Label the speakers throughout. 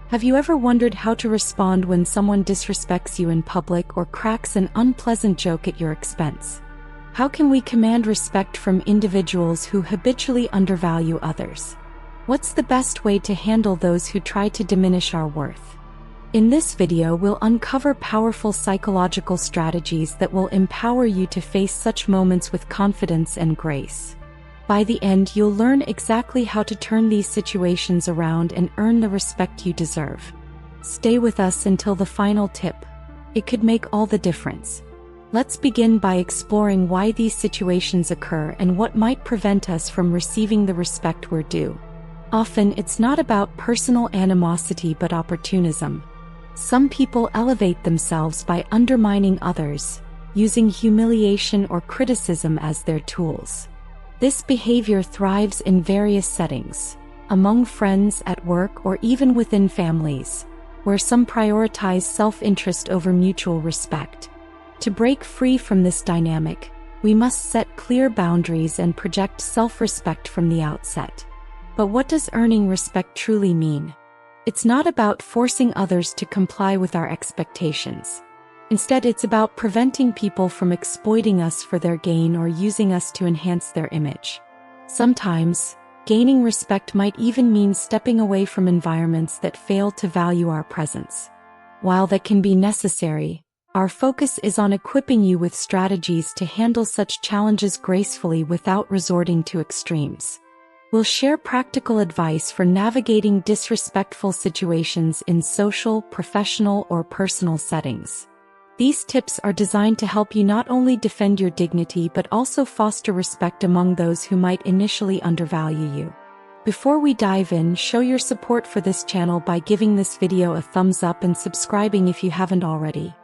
Speaker 1: Have you ever wondered how to respond when someone disrespects you in public or cracks an unpleasant joke at your expense? How can we command respect from individuals who habitually undervalue others? What's the best way to handle those who try to diminish our worth? In this video, we'll uncover powerful psychological strategies that will empower you to face such moments with confidence and grace. By the end, you'll learn exactly how to turn these situations around and earn the respect you deserve. Stay with us until the final tip. It could make all the difference. Let's begin by exploring why these situations occur and what might prevent us from receiving the respect we're due. Often, it's not about personal animosity but opportunism. Some people elevate themselves by undermining others, using humiliation or criticism as their tools. This behavior thrives in various settings, among friends, at work, or even within families, where some prioritize self-interest over mutual respect. To break free from this dynamic, we must set clear boundaries and project self-respect from the outset. But what does earning respect truly mean? It's not about forcing others to comply with our expectations. Instead, it's about preventing people from exploiting us for their gain or using us to enhance their image. Sometimes, gaining respect might even mean stepping away from environments that fail to value our presence. While that can be necessary, our focus is on equipping you with strategies to handle such challenges gracefully without resorting to extremes. We'll share practical advice for navigating disrespectful situations in social, professional, or personal settings. These tips are designed to help you not only defend your dignity but also foster respect among those who might initially undervalue you. Before we dive in, show your support for this channel by giving this video a thumbs up and subscribing if you haven't already.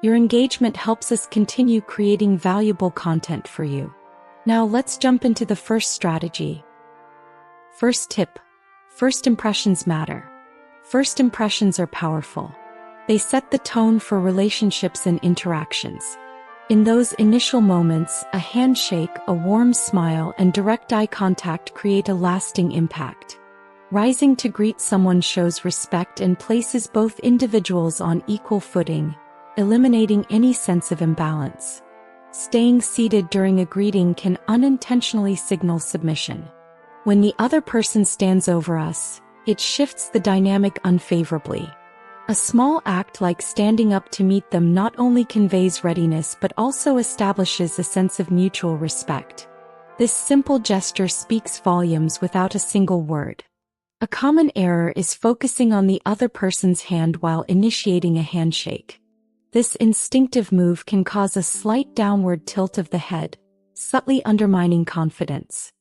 Speaker 1: Your engagement helps us continue creating valuable content for you. Now let's jump into the first strategy. First tip: first impressions matter. First impressions are powerful. They set the tone for relationships and interactions. In those initial moments, a handshake, a warm smile, and direct eye contact create a lasting impact. Rising to greet someone shows respect and places both individuals on equal footing, eliminating any sense of imbalance. Staying seated during a greeting can unintentionally signal submission. When the other person stands over us, it shifts the dynamic unfavorably. A small act like standing up to meet them not only conveys readiness but also establishes a sense of mutual respect. This simple gesture speaks volumes without a single word. A common error is focusing on the other person's hand while initiating a handshake. This instinctive move can cause a slight downward tilt of the head, subtly undermining confidence.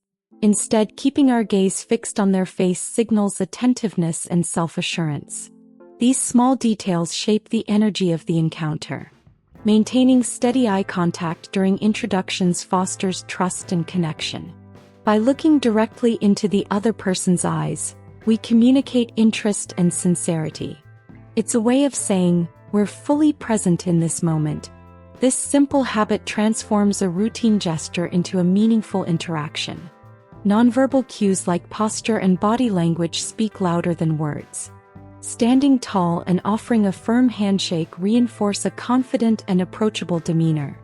Speaker 1: Instead, keeping our gaze fixed on their face signals attentiveness and self-assurance. These small details shape the energy of the encounter. Maintaining steady eye contact during introductions fosters trust and connection. By looking directly into the other person's eyes, we communicate interest and sincerity. It's a way of saying, "We're fully present in this moment." This simple habit transforms a routine gesture into a meaningful interaction. Nonverbal cues like posture and body language speak louder than words. Standing tall and offering a firm handshake reinforce a confident and approachable demeanor.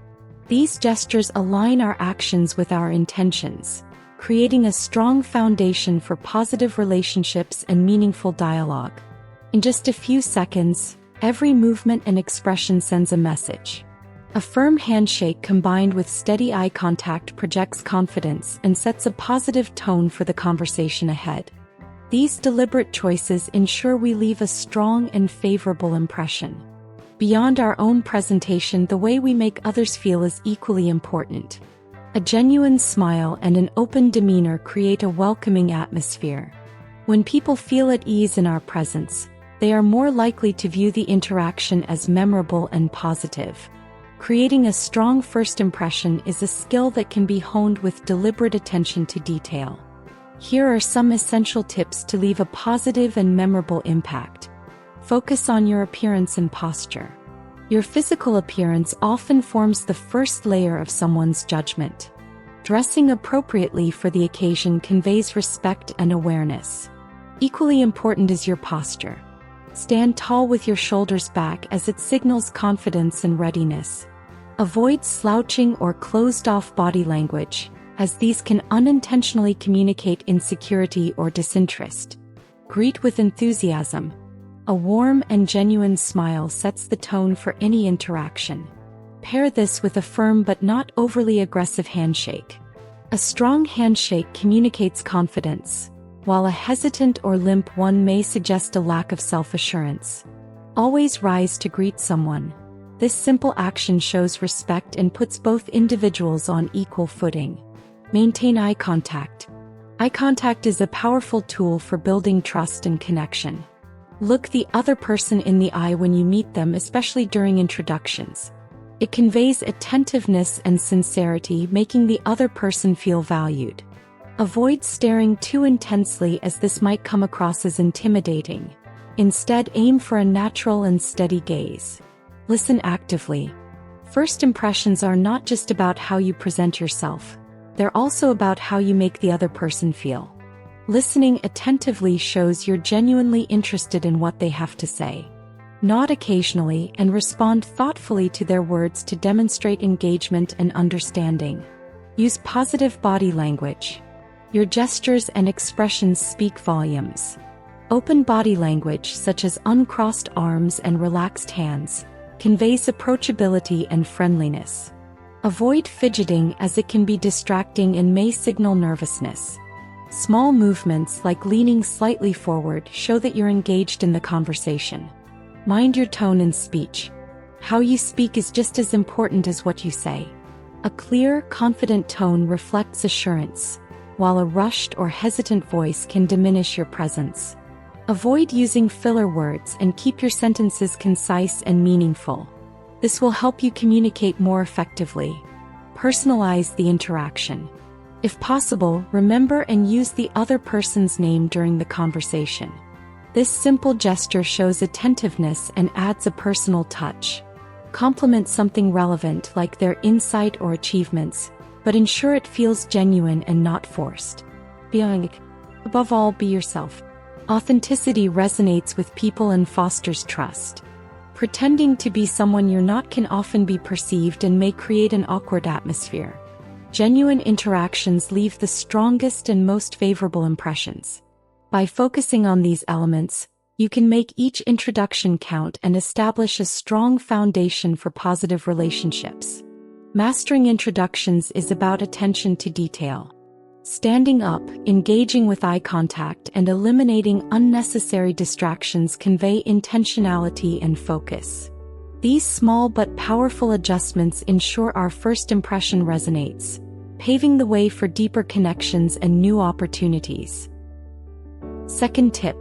Speaker 1: These gestures align our actions with our intentions, creating a strong foundation for positive relationships and meaningful dialogue. In just a few seconds, every movement and expression sends a message. A firm handshake combined with steady eye contact projects confidence and sets a positive tone for the conversation ahead. These deliberate choices ensure we leave a strong and favorable impression. Beyond our own presentation, the way we make others feel is equally important. A genuine smile and an open demeanor create a welcoming atmosphere. When people feel at ease in our presence, they are more likely to view the interaction as memorable and positive. Creating a strong first impression is a skill that can be honed with deliberate attention to detail. Here are some essential tips to leave a positive and memorable impact. Focus on your appearance and posture. Your physical appearance often forms the first layer of someone's judgment. Dressing appropriately for the occasion conveys respect and awareness. Equally important is your posture. Stand tall with your shoulders back as it signals confidence and readiness. Avoid slouching or closed-off body language, as these can unintentionally communicate insecurity or disinterest. Greet with enthusiasm. A warm and genuine smile sets the tone for any interaction. Pair this with a firm but not overly aggressive handshake. A strong handshake communicates confidence, while a hesitant or limp one may suggest a lack of self-assurance. Always rise to greet someone. This simple action shows respect and puts both individuals on equal footing. Maintain eye contact. Eye contact is a powerful tool for building trust and connection. Look the other person in the eye when you meet them, especially during introductions. It conveys attentiveness and sincerity, making the other person feel valued. Avoid staring too intensely, as this might come across as intimidating. Instead, aim for a natural and steady gaze. Listen actively. First impressions are not just about how you present yourself. They're also about how you make the other person feel. Listening attentively shows you're genuinely interested in what they have to say. Nod occasionally and respond thoughtfully to their words to demonstrate engagement and understanding. Use positive body language. Your gestures and expressions speak volumes. Open body language, such as uncrossed arms and relaxed hands, conveys approachability and friendliness. Avoid fidgeting, as it can be distracting and may signal nervousness. Small movements like leaning slightly forward show that you're engaged in the conversation. Mind your tone in speech. How you speak is just as important as what you say. A clear, confident tone reflects assurance, while a rushed or hesitant voice can diminish your presence. Avoid using filler words and keep your sentences concise and meaningful. This will help you communicate more effectively. Personalize the interaction. If possible, remember and use the other person's name during the conversation. This simple gesture shows attentiveness and adds a personal touch. Compliment something relevant, like their insight or achievements, but ensure it feels genuine and not forced. Above all, be yourself. Authenticity resonates with people and fosters trust. Pretending to be someone you're not can often be perceived and may create an awkward atmosphere. Genuine interactions leave the strongest and most favorable impressions. By focusing on these elements, you can make each introduction count and establish a strong foundation for positive relationships. Mastering introductions is about attention to detail. Standing up, engaging with eye contact, and eliminating unnecessary distractions convey intentionality and focus. These small but powerful adjustments ensure our first impression resonates, paving the way for deeper connections and new opportunities. Second tip: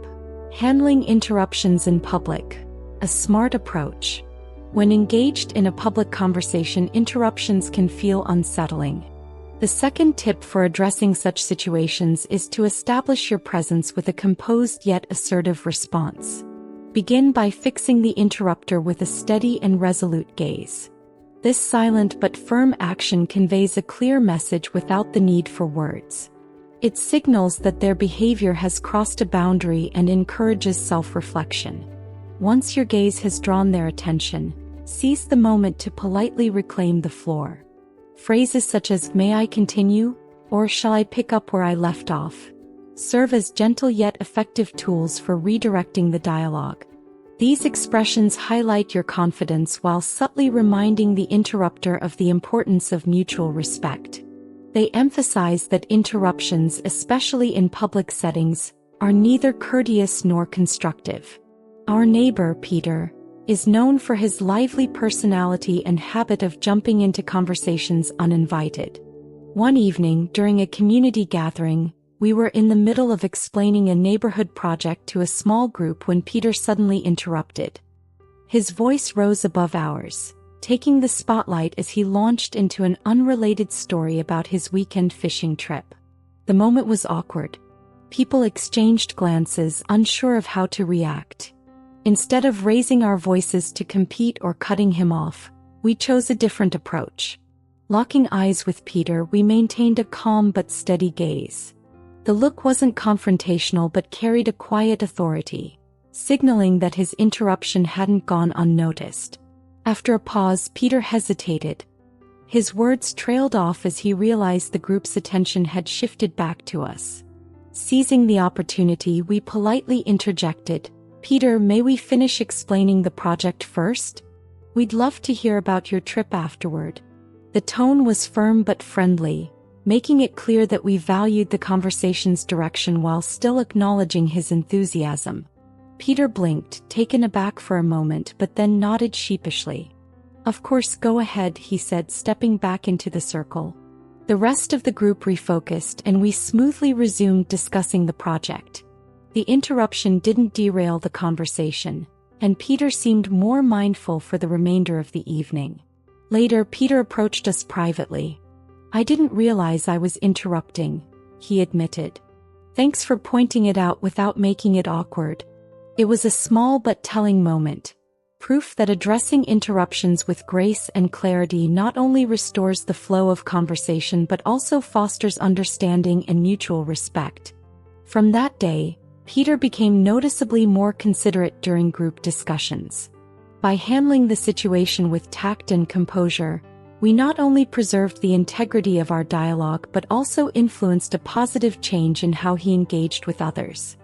Speaker 1: handling interruptions in public. A smart approach. When engaged in a public conversation, interruptions can feel unsettling. The second tip for addressing such situations is to establish your presence with a composed yet assertive response. Begin by fixing the interrupter with a steady and resolute gaze. This silent but firm action conveys a clear message without the need for words. It signals that their behavior has crossed a boundary and encourages self-reflection. Once your gaze has drawn their attention, seize the moment to politely reclaim the floor. Phrases such as "May I continue?" or "Shall I pick up where I left off?" serve as gentle yet effective tools for redirecting the dialogue. These expressions highlight your confidence while subtly reminding the interrupter of the importance of mutual respect. They emphasize that interruptions, especially in public settings, are neither courteous nor constructive. Our neighbor, Peter, is known for his lively personality and habit of jumping into conversations uninvited. One evening, during a community gathering, we were in the middle of explaining a neighborhood project to a small group when Peter suddenly interrupted. His voice rose above ours, taking the spotlight as he launched into an unrelated story about his weekend fishing trip. The moment was awkward. People exchanged glances, unsure of how to react. Instead of raising our voices to compete or cutting him off, we chose a different approach. Locking eyes with Peter, we maintained a calm but steady gaze. The look wasn't confrontational but carried a quiet authority. signaling that his interruption hadn't gone unnoticed. After a pause, Peter hesitated. His words trailed off as he realized the group's attention had shifted back to us. Seizing the opportunity, we politely interjected, "Peter, may we finish explaining the project first? We'd love to hear about your trip afterward." The tone was firm but friendly, making it clear that we valued the conversation's direction while still acknowledging his enthusiasm. Peter blinked, taken aback for a moment, but then nodded sheepishly. "Of course, go ahead," he said, stepping back into the circle. The rest of the group refocused, and we smoothly resumed discussing the project. The interruption didn't derail the conversation, and Peter seemed more mindful for the remainder of the evening. Later, Peter approached us privately. "I didn't realize I was interrupting," he admitted. "Thanks for pointing it out without making it awkward." It was a small but telling moment, proof that addressing interruptions with grace and clarity not only restores the flow of conversation but also fosters understanding and mutual respect. From that day, Peter became noticeably more considerate during group discussions. By handling the situation with tact and composure, we not only preserved the integrity of our dialogue but also influenced a positive change in how he engaged with others.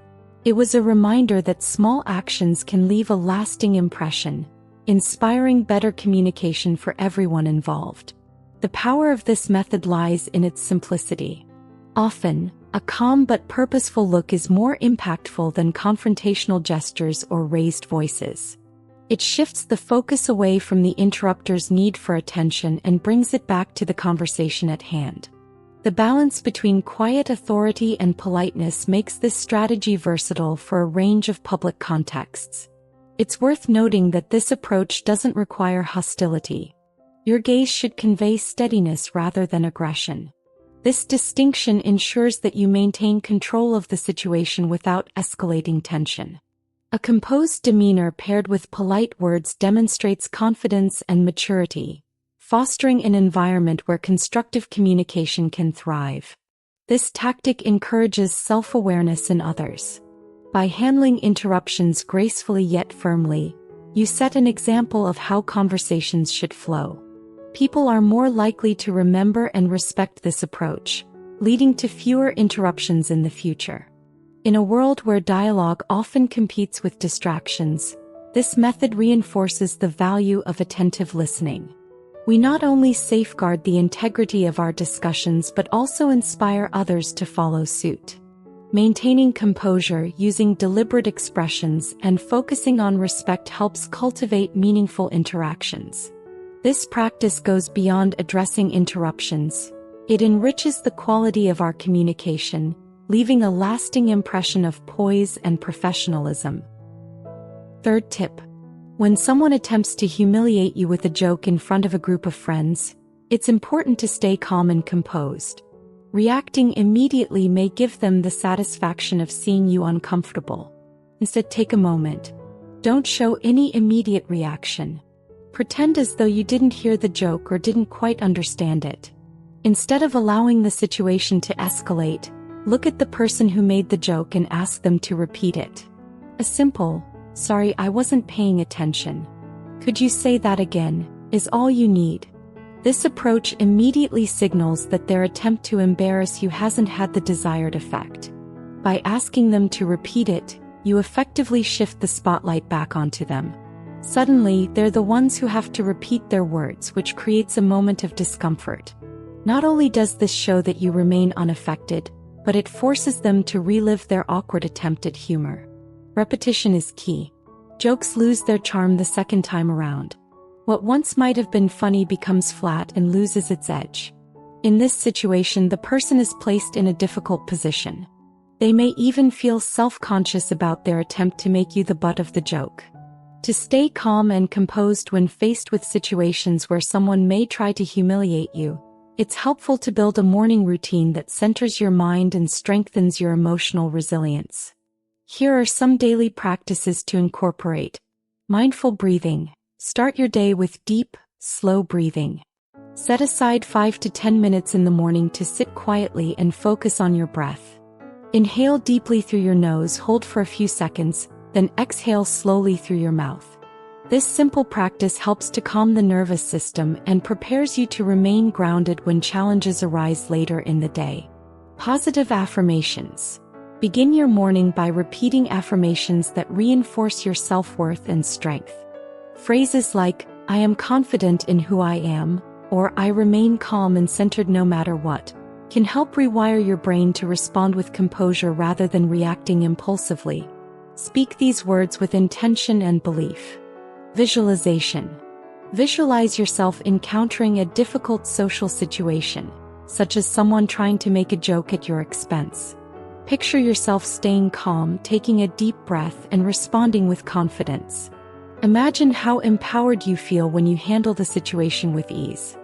Speaker 1: It was a reminder that small actions can leave a lasting impression, inspiring better communication for everyone involved. The power of this method lies in its simplicity. Often, a calm but purposeful look is more impactful than confrontational gestures or raised voices. It shifts the focus away from the interrupter's need for attention and brings it back to the conversation at hand. The balance between quiet authority and politeness makes this strategy versatile for a range of public contexts. It's worth noting that this approach doesn't require hostility. Your gaze should convey steadiness rather than aggression. This distinction ensures that you maintain control of the situation without escalating tension. A composed demeanor paired with polite words demonstrates confidence and maturity, fostering an environment where constructive communication can thrive. This tactic encourages self-awareness in others. By handling interruptions gracefully yet firmly, you set an example of how conversations should flow. People are more likely to remember and respect this approach, leading to fewer interruptions in the future. In a world where dialogue often competes with distractions, this method reinforces the value of attentive listening. We not only safeguard the integrity of our discussions but also inspire others to follow suit. Maintaining composure, using deliberate expressions, and focusing on respect helps cultivate meaningful interactions. This practice goes beyond addressing interruptions. It enriches the quality of our communication, leaving a lasting impression of poise and professionalism. Third tip. When someone attempts to humiliate you with a joke in front of a group of friends, it's important to stay calm and composed. Reacting immediately may give them the satisfaction of seeing you uncomfortable. Instead, take a moment. Don't show any immediate reaction. Pretend as though you didn't hear the joke or didn't quite understand it. Instead of allowing the situation to escalate, look at the person who made the joke and ask them to repeat it. A simple, "Sorry, I wasn't paying attention. Could you say that again?" is all you need. This approach immediately signals that their attempt to embarrass you hasn't had the desired effect. By asking them to repeat it, you effectively shift the spotlight back onto them. Suddenly, they're the ones who have to repeat their words, which creates a moment of discomfort. Not only does this show that you remain unaffected, but it forces them to relive their awkward attempt at humor. Repetition is key. Jokes lose their charm the second time around. What once might have been funny becomes flat and loses its edge. In this situation, the person is placed in a difficult position. They may even feel self-conscious about their attempt to make you the butt of the joke. To stay calm and composed when faced with situations where someone may try to humiliate you, it's helpful to build a morning routine that centers your mind and strengthens your emotional resilience. Here are some daily practices to incorporate. Mindful breathing. Start your day with deep, slow breathing. Set aside 5 to 10 minutes in the morning to sit quietly and focus on your breath. Inhale deeply through your nose, hold for a few seconds, then exhale slowly through your mouth. This simple practice helps to calm the nervous system and prepares you to remain grounded when challenges arise later in the day. Positive affirmations. Begin your morning by repeating affirmations that reinforce your self-worth and strength. Phrases like, "I am confident in who I am," or "I remain calm and centered no matter what," can help rewire your brain to respond with composure rather than reacting impulsively. Speak these words with intention and belief. Visualization. Visualize yourself encountering a difficult social situation, such as someone trying to make a joke at your expense. Picture yourself staying calm, taking a deep breath, and responding with confidence. Imagine how empowered you feel when you handle the situation with ease.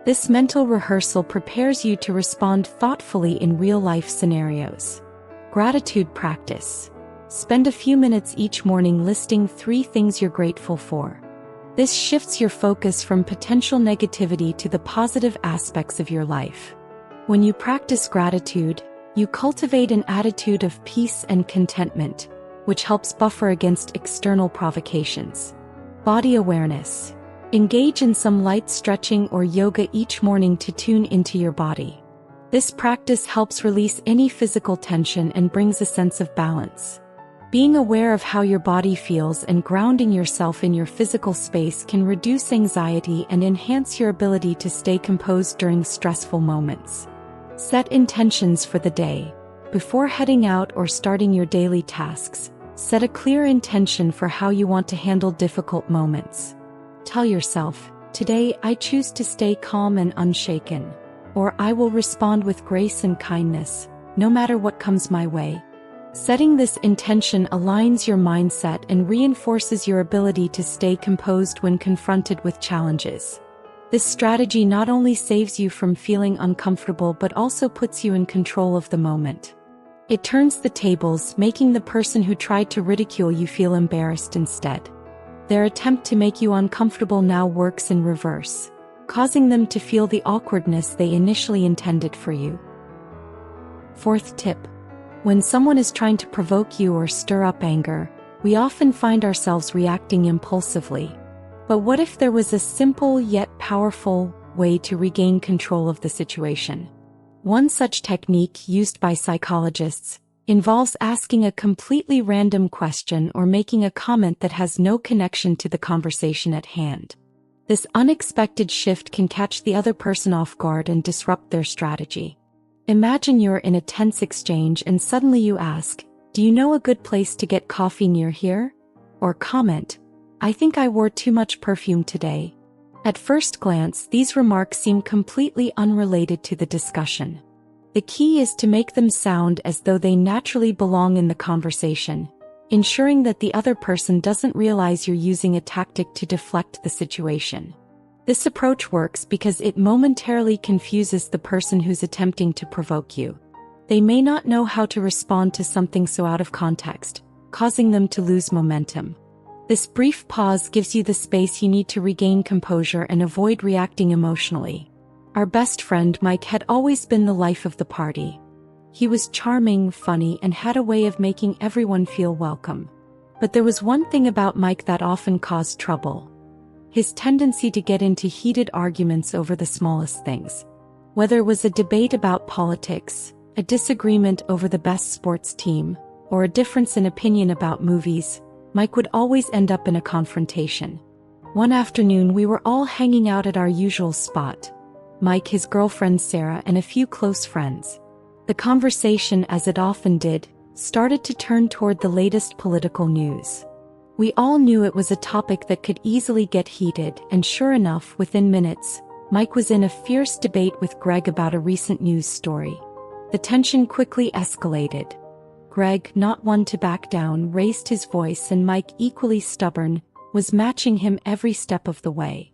Speaker 1: This mental rehearsal prepares you to respond thoughtfully in real-life scenarios. Gratitude practice. Spend a few minutes each morning listing 3 things you're grateful for. This shifts your focus from potential negativity to the positive aspects of your life. When you practice gratitude, you cultivate an attitude of peace and contentment, which helps buffer against external provocations. Body awareness. Engage in some light stretching or yoga each morning to tune into your body. This practice helps release any physical tension and brings a sense of balance. Being aware of how your body feels and grounding yourself in your physical space can reduce anxiety and enhance your ability to stay composed during stressful moments. Set intentions for the day. Before heading out or starting your daily tasks, set a clear intention for how you want to handle difficult moments. Tell yourself, "Today I choose to stay calm and unshaken," or "I will respond with grace and kindness, no matter what comes my way." Setting this intention aligns your mindset and reinforces your ability to stay composed when confronted with challenges. This strategy not only saves you from feeling uncomfortable but also puts you in control of the moment. It turns the tables, making the person who tried to ridicule you feel embarrassed instead. Their attempt to make you uncomfortable now works in reverse, causing them to feel the awkwardness they initially intended for you. 4th tip. When someone is trying to provoke you or stir up anger, we often find ourselves reacting impulsively. But what if there was a simple yet powerful way to regain control of the situation? One such technique used by psychologists involves asking a completely random question or making a comment that has no connection to the conversation at hand. This unexpected shift can catch the other person off guard and disrupt their strategy. Imagine you're in a tense exchange and suddenly you ask, "Do you know a good place to get coffee near here?" Or comment, "I think I wore too much perfume today." At first glance, these remarks seem completely unrelated to the discussion. The key is to make them sound as though they naturally belong in the conversation, ensuring that the other person doesn't realize you're using a tactic to deflect the situation. This approach works because it momentarily confuses the person who's attempting to provoke you. They may not know how to respond to something so out of context, causing them to lose momentum. This brief pause gives you the space you need to regain composure and avoid reacting emotionally. Our best friend Mike had always been the life of the party. He was charming, funny, and had a way of making everyone feel welcome. But there was one thing about Mike that often caused trouble: his tendency to get into heated arguments over the smallest things. Whether it was a debate about politics, a disagreement over the best sports team, or a difference in opinion about movies, Mike would always end up in a confrontation. One afternoon we were all hanging out at our usual spot: Mike, his girlfriend Sarah, and a few close friends. The conversation, as it often did, started to turn toward the latest political news. We all knew it was a topic that could easily get heated, and sure enough, within minutes, Mike was in a fierce debate with Greg about a recent news story. The tension quickly escalated. Greg, not one to back down, raised his voice, and Mike, equally stubborn, was matching him every step of the way.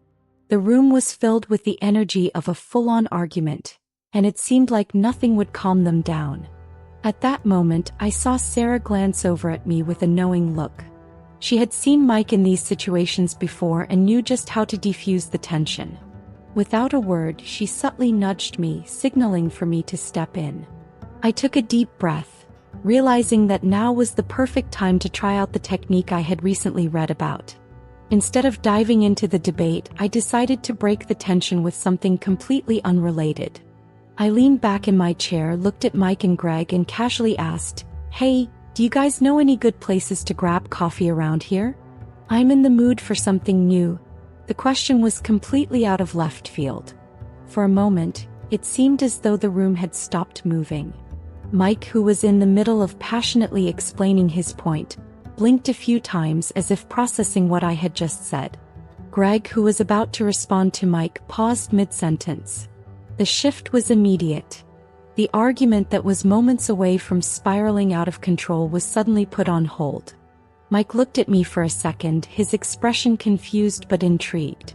Speaker 1: The room was filled with the energy of a full-on argument, and it seemed like nothing would calm them down. At that moment, I saw Sarah glance over at me with a knowing look. She had seen Mike in these situations before and knew just how to defuse the tension. Without a word, she subtly nudged me, signaling for me to step in. I took a deep breath, realizing that now was the perfect time to try out the technique I had recently read about. Instead of diving into the debate, I decided to break the tension with something completely unrelated. I leaned back in my chair, looked at Mike and Greg, and casually asked, "Hey, do you guys know any good places to grab coffee around here? I'm in the mood for something new." The question was completely out of left field. For a moment, it seemed as though the room had stopped moving. Mike, who was in the middle of passionately explaining his point, blinked a few times as if processing what I had just said. Greg, who was about to respond to Mike, paused mid-sentence. The shift was immediate. The argument that was moments away from spiraling out of control was suddenly put on hold. Mike looked at me for a second, his expression confused but intrigued.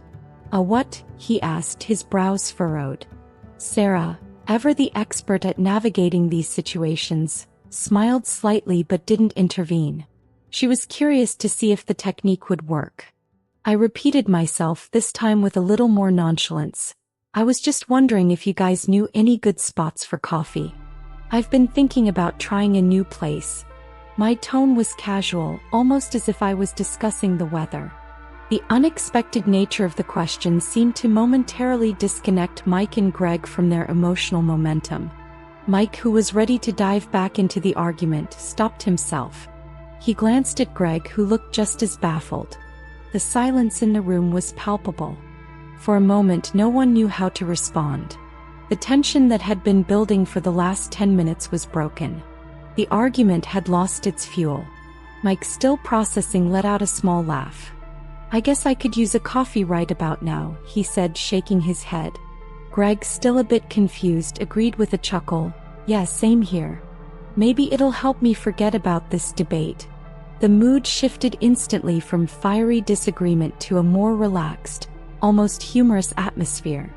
Speaker 1: What?" he asked, his brows furrowed. Sarah, ever the expert at navigating these situations, smiled slightly but didn't intervene. She was curious to see if the technique would work. I repeated myself, this time with a little more nonchalance. "I was just wondering if you guys knew any good spots for coffee. I've been thinking about trying a new place." My tone was casual, almost as if I was discussing the weather. The unexpected nature of the question seemed to momentarily disconnect Mike and Greg from their emotional momentum. Mike, who was ready to dive back into the argument, stopped himself. He glanced at Greg, who looked just as baffled. The silence in the room was palpable. For a moment, no one knew how to respond. The tension that had been building for the last 10 minutes was broken. The argument had lost its fuel. Mike, still processing, let out a small laugh. "I guess I could use a coffee right about now," he said, shaking his head. Greg, still a bit confused, agreed with a chuckle. "Yeah, same here. Maybe it'll help me forget about this debate." The mood shifted instantly from fiery disagreement to a more relaxed, almost humorous atmosphere.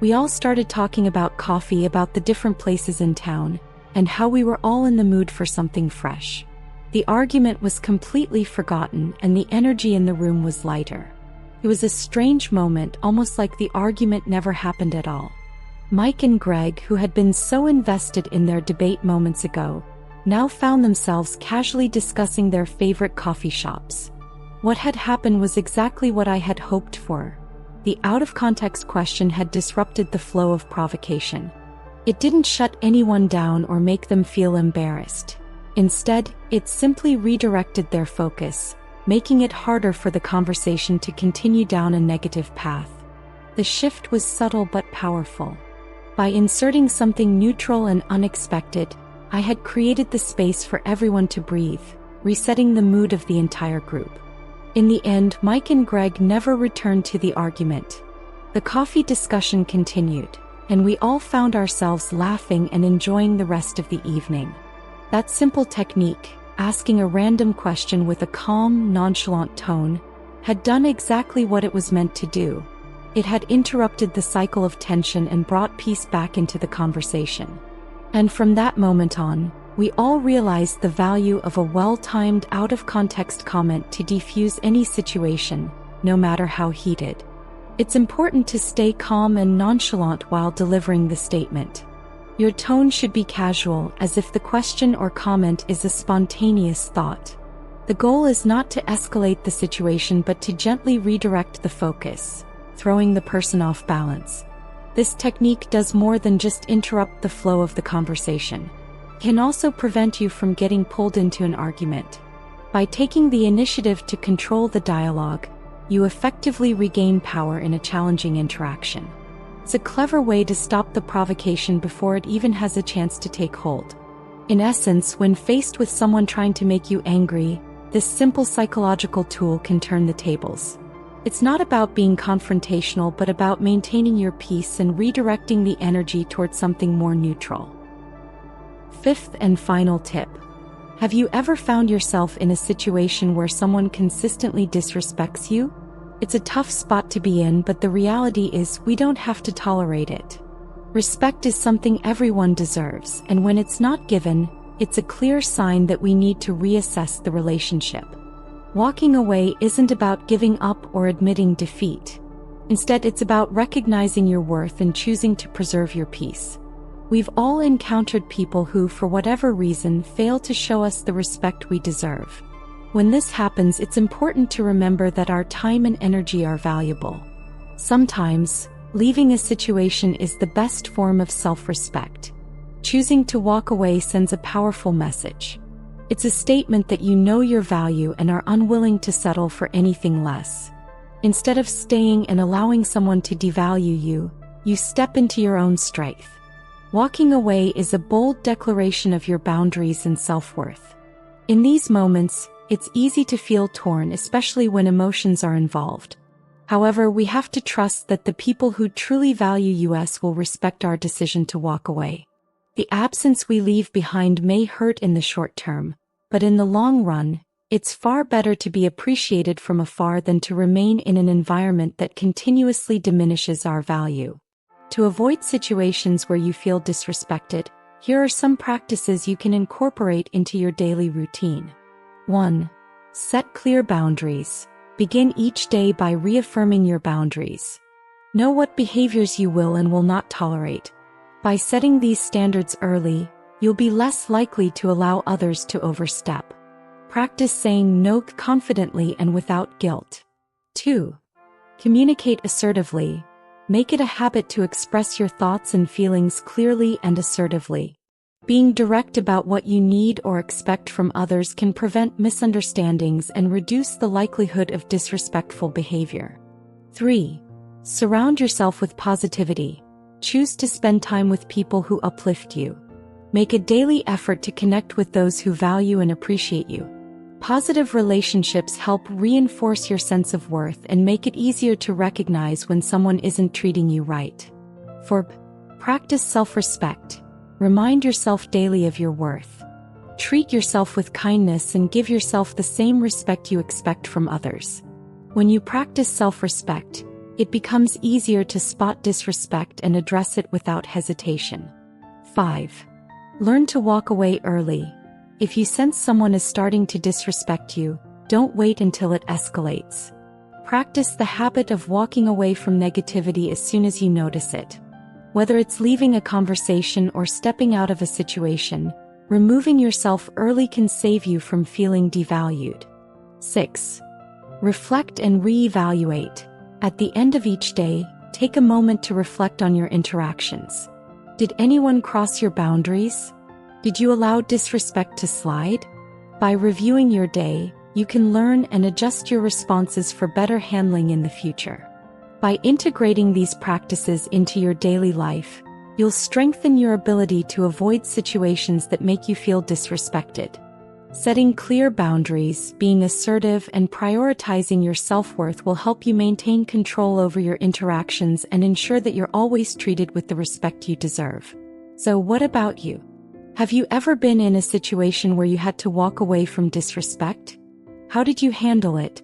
Speaker 1: We all started talking about coffee, about the different places in town, and how we were all in the mood for something fresh. The argument was completely forgotten, and the energy in the room was lighter. It was a strange moment, almost like the argument never happened at all. Mike and Greg, who had been so invested in their debate moments ago, now found themselves casually discussing their favorite coffee shops. What had happened was exactly what I had hoped for. The out-of-context question had disrupted the flow of provocation. It didn't shut anyone down or make them feel embarrassed. Instead, it simply redirected their focus, making it harder for the conversation to continue down a negative path. The shift was subtle but powerful. By inserting something neutral and unexpected, I had created the space for everyone to breathe, resetting the mood of the entire group. In the end, Mike and Greg never returned to the argument. The coffee discussion continued, and we all found ourselves laughing and enjoying the rest of the evening. That simple technique, asking a random question with a calm, nonchalant tone, had done exactly what it was meant to do. It had interrupted the cycle of tension and brought peace back into the conversation. And from that moment on, we all realized the value of a well-timed, out-of-context comment to defuse any situation, no matter how heated. It's important to stay calm and nonchalant while delivering the statement. Your tone should be casual, as if the question or comment is a spontaneous thought. The goal is not to escalate the situation but to gently redirect the focus, throwing the person off balance. This technique does more than just interrupt the flow of the conversation. It can also prevent you from getting pulled into an argument. By taking the initiative to control the dialogue, you effectively regain power in a challenging interaction. It's a clever way to stop the provocation before it even has a chance to take hold. In essence, when faced with someone trying to make you angry, this simple psychological tool can turn the tables. It's not about being confrontational but about maintaining your peace and redirecting the energy towards something more neutral. Fifth and final tip. Have you ever found yourself in a situation where someone consistently disrespects you? It's a tough spot to be in, but the reality is we don't have to tolerate it. Respect is something everyone deserves, and when it's not given, it's a clear sign that we need to reassess the relationship. Walking away isn't about giving up or admitting defeat. Instead, it's about recognizing your worth and choosing to preserve your peace. We've all encountered people who, for whatever reason, fail to show us the respect we deserve. When this happens, it's important to remember that our time and energy are valuable. Sometimes, leaving a situation is the best form of self-respect. Choosing to walk away sends a powerful message. It's a statement that you know your value and are unwilling to settle for anything less. Instead of staying and allowing someone to devalue you, you step into your own strength. Walking away is a bold declaration of your boundaries and self-worth. In these moments, it's easy to feel torn, especially when emotions are involved. However, we have to trust that the people who truly value us will respect our decision to walk away. The absence we leave behind may hurt in the short term, but in the long run, it's far better to be appreciated from afar than to remain in an environment that continuously diminishes our value. To avoid situations where you feel disrespected, here are some practices you can incorporate into your daily routine. 1. Set clear boundaries. Begin each day by reaffirming your boundaries. Know what behaviors you will and will not tolerate. By setting these standards early, you'll be less likely to allow others to overstep. Practice saying no confidently and without guilt. 2. Communicate assertively. Make it a habit to express your thoughts and feelings clearly and assertively. Being direct about what you need or expect from others can prevent misunderstandings and reduce the likelihood of disrespectful behavior. 3. Surround yourself with positivity. Choose to spend time with people who uplift you. Make a daily effort to connect with those who value and appreciate you. Positive relationships help reinforce your sense of worth and make it easier to recognize when someone isn't treating you right. 4. Practice self-respect. Remind yourself daily of your worth. Treat yourself with kindness and give yourself the same respect you expect from others. When you practice self-respect, it becomes easier to spot disrespect and address it without hesitation. 5. Learn to walk away early. If you sense someone is starting to disrespect you, don't wait until it escalates. Practice the habit of walking away from negativity as soon as you notice it. Whether it's leaving a conversation or stepping out of a situation, removing yourself early can save you from feeling devalued. 6. Reflect and reevaluate. At the end of each day, take a moment to reflect on your interactions. Did anyone cross your boundaries? Did you allow disrespect to slide? By reviewing your day, you can learn and adjust your responses for better handling in the future. By integrating these practices into your daily life, you'll strengthen your ability to avoid situations that make you feel disrespected. Setting clear boundaries, being assertive, and prioritizing your self-worth will help you maintain control over your interactions and ensure that you're always treated with the respect you deserve. So what about you? Have you ever been in a situation where you had to walk away from disrespect? How did you handle it?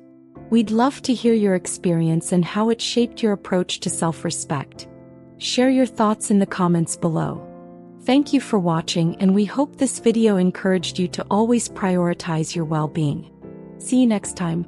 Speaker 1: We'd love to hear your experience and how it shaped your approach to self-respect. Share your thoughts in the comments below. Thank you for watching, and we hope this video encouraged you to always prioritize your well-being. See you next time.